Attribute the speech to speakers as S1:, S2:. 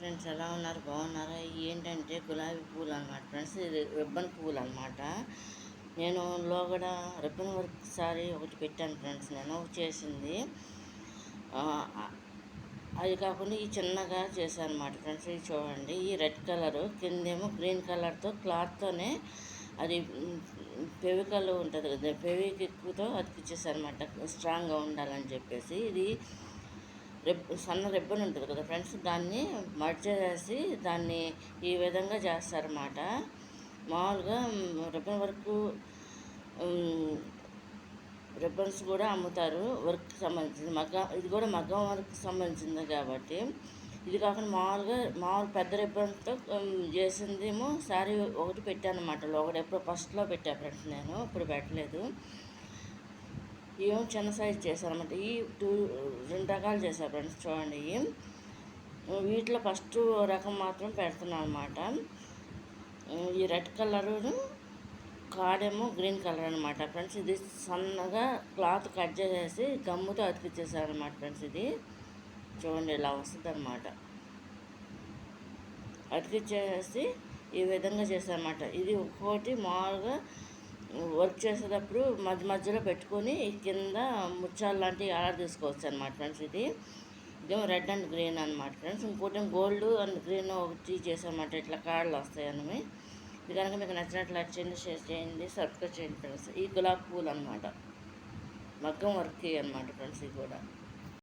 S1: Friends, ఎలా ఉన్నారు? బాగున్నారా? ఏంటంటే గులాబీ పూలు అనమాట ఫ్రెండ్స్. ఇది రిబ్బన్ పువ్వులు అనమాట. నేను లోగడ రిబ్బన్ వర్క్ సారీ ఒకటి పెట్టాను ఫ్రెండ్స్. నేను చేసింది అది కాకుండా ఈ చిన్నగా చేశాను అనమాట ఫ్రెండ్స్. ఇది చూడండి, ఈ రెడ్ కలరు కిందేమో గ్రీన్ కలర్తో క్లాత్తోనే అది ఫెవికల్ ఉంటుంది కదా, ఫెవిక్విక్తో అతికిచ్చేసాను అనమాట, స్ట్రాంగ్గా ఉండాలని చెప్పేసి. ఇది సన్న రిబ్బన్ ఉంటుంది కదా ఫ్రెండ్స్, దాన్ని మర్జ్ చేసి దాన్ని ఈ విధంగా చేస్తారన్నమాట. మామూలుగా రిబ్బన్ వర్క్ రిబ్బన్స్ కూడా అమ్ముతారు వర్క్కి సంబంధించింది. ఇది కూడా మగ్గం వర్క్కి సంబంధించింది కాబట్టి. ఇది కాకుండా మామూలు పెద్ద రిబ్బన్తో చేసిందేమో శారీ ఒకటి పెట్టాను అన్నమాట. ఒకటి ఎప్పుడో ఫస్ట్లో పెట్టా ఫ్రెండ్స్, నేను ఇప్పుడు పెట్టలేదు. ఏమో చిన్న సైజు చేశాను అనమాట. ఈ రెండు రకాలు చేశాను ఫ్రెండ్స్. చూడండి, వీటిలో ఫస్ట్ రకం మాత్రం పెడుతున్నాను అనమాట. ఈ రెడ్ కలరు కాడేమో గ్రీన్ కలర్ అనమాట ఫ్రెండ్స్. ఇది సన్నగా క్లాత్ కట్ చేసేసి గమ్ముతో అతికిచ్చేసాను అనమాట ఫ్రెండ్స్. ఇది చూడండి, ఇలా వస్తుంది అనమాట. అతికిచ్చేసి ఈ విధంగా చేశాను అనమాట. ఇది ఒక్కోటి మామూలుగా వర్క్ చేసేటప్పుడు మధ్యలో పెట్టుకొని కింద ముత్యాలు లాంటివి ఆర్డర్ తీసుకోవచ్చు అనమాట ఫ్రెండ్స్. ఇదేమో రెడ్ అండ్ గ్రీన్ అనమాట ఫ్రెండ్స్. ఇంకోటి గోల్డ్ అండ్ గ్రీన్ ఒకటి చేసామన్నమాట. ఇట్లా కార్డులు వస్తాయని. ఇది కనుక మీకు నచ్చినట్లు లైక్ చేయండి, షేర్ చేయండి, సబ్స్క్రైబ్ చేయండి ఫ్రెండ్స్. ఈ గులాబీ పూలు అనమాట, మగ్గం వర్క్ అనమాట ఫ్రెండ్స్. ఇది కూడా